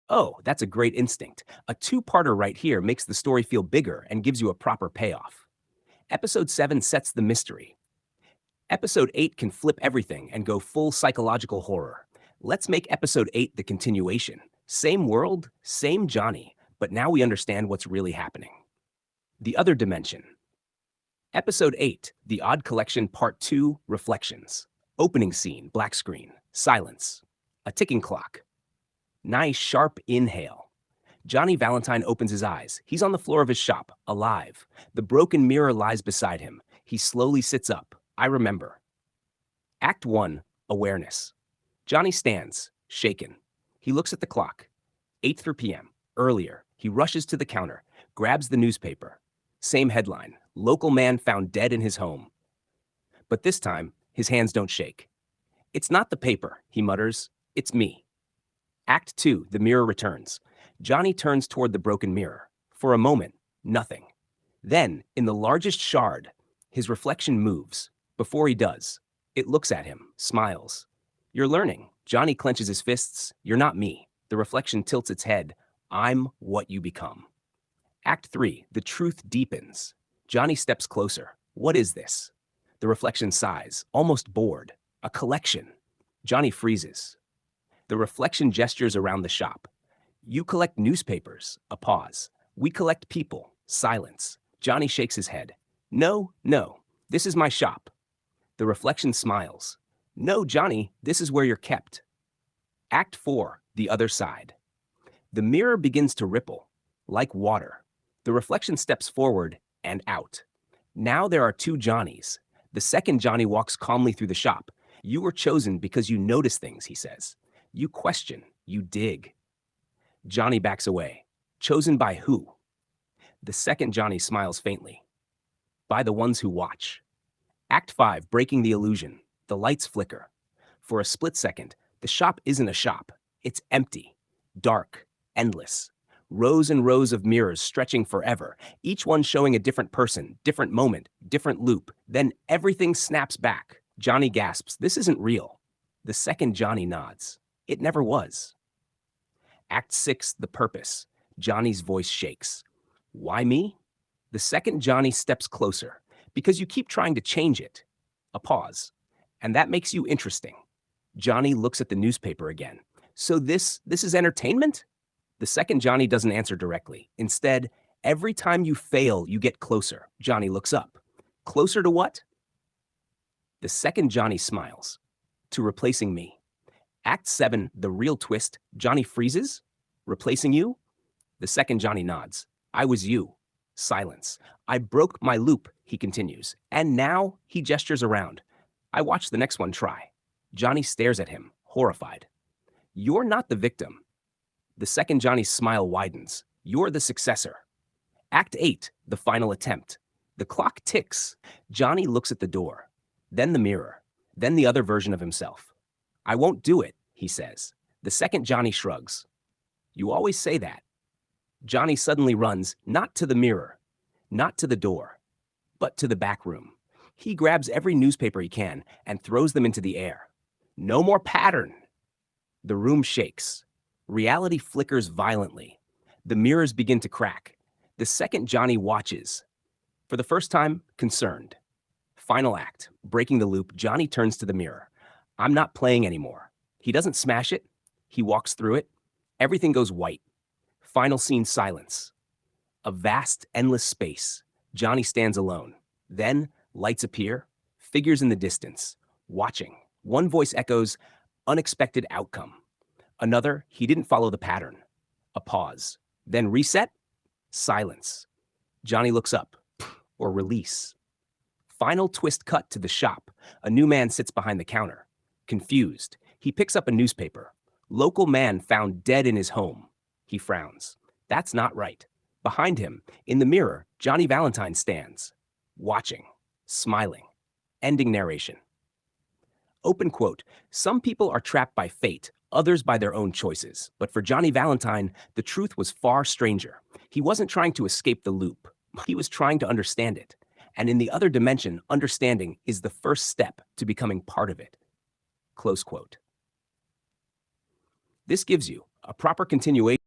Oh, that's a great instinct. A two-parter right here makes the story feel bigger and gives you a proper payoff. Episode 7 sets the mystery. Episode 8 can flip everything and go full psychological horror. Let's make Episode 8 the continuation. Same world, same Johnny, but now we understand what's really happening. The Other Dimension. Episode 8, The Odd Collection Part 2, Reflections. Opening scene, black screen, silence. A ticking clock. Nice sharp inhale. Johnny Valentine opens his eyes. He's on the floor of his shop, alive. The broken mirror lies beside him. He slowly sits up. I remember. Act 1, Awareness. Johnny stands, shaken. He looks at the clock. 8:03 p.m. Earlier, he rushes to the counter, grabs the newspaper. Same headline, local man found dead in his home. But this time, his hands don't shake. It's not the paper, he mutters. It's me. Act 2, the mirror returns. Johnny turns toward the broken mirror. For a moment, nothing. Then, in the largest shard, his reflection moves. Before he does, it looks at him, smiles. You're learning. Johnny clenches his fists. You're not me. The reflection tilts its head. I'm what you become. Act 3, the truth deepens. Johnny steps closer. What is this? The reflection sighs, almost bored. A collection. Johnny freezes. The reflection gestures around the shop. You collect newspapers. A pause. We collect people. Silence. Johnny shakes his head. No, no. This is my shop. The reflection smiles. No, Johnny, this is where you're kept. Act 4, the other side. The mirror begins to ripple, like water. The reflection steps forward and out. Now there are two Johnnies. The second Johnny walks calmly through the shop. You were chosen because you notice things, he says. You question, you dig. Johnny backs away. Chosen by who? The second Johnny smiles faintly. By the ones who watch. Act 5, breaking the illusion. The lights flicker. For a split second, the shop isn't a shop. It's empty, dark, endless. Rows and rows of mirrors stretching forever, each one showing a different person, different moment, different loop. Then everything snaps back. Johnny gasps, this isn't real. The second Johnny nods. It never was. Act 6, the purpose. Johnny's voice shakes. Why me? The second Johnny steps closer. Because you keep trying to change it. A pause. And that makes you interesting. Johnny looks at the newspaper again. So this is entertainment? The second Johnny doesn't answer directly. Instead, every time you fail, you get closer. Johnny looks up. Closer to what? The second Johnny smiles. To replacing me. Act 7, the real twist. Johnny freezes. Replacing you? The second Johnny nods. I was you. Silence. I broke my loop, he continues. And now he gestures around. I watch the next one try. Johnny stares at him, horrified. You're not the victim. The second Johnny's smile widens. You're the successor. Act 8, the final attempt. The clock ticks. Johnny looks at the door, then the mirror, then the other version of himself. I won't do it, he says. The second Johnny shrugs. You always say that. Johnny suddenly runs, not to the mirror, not to the door, but to the back room. He grabs every newspaper he can and throws them into the air. No more pattern. The room shakes. Reality flickers violently. The mirrors begin to crack. The second Johnny watches. For the first time, concerned. Final act. Breaking the loop, Johnny turns to the mirror. I'm not playing anymore. He doesn't smash it. He walks through it. Everything goes white. Final scene, silence. A vast, endless space. Johnny stands alone. Then, lights appear. Figures in the distance. Watching. One voice echoes, unexpected outcome. Another, he didn't follow the pattern. A pause. Then reset. Silence. Johnny looks up. Or release. Final twist cut to the shop. A new man sits behind the counter. Confused. He picks up a newspaper. Local man found dead in his home. He frowns. That's not right. Behind him, in the mirror, Johnny Valentine stands. Watching. Smiling. Ending narration. Open quote. Some people are trapped by fate, others by their own choices. But for Johnny Valentine, the truth was far stranger. He wasn't trying to escape the loop. He was trying to understand it. And in the other dimension, understanding is the first step to becoming part of it. Close quote. This gives you A proper continuation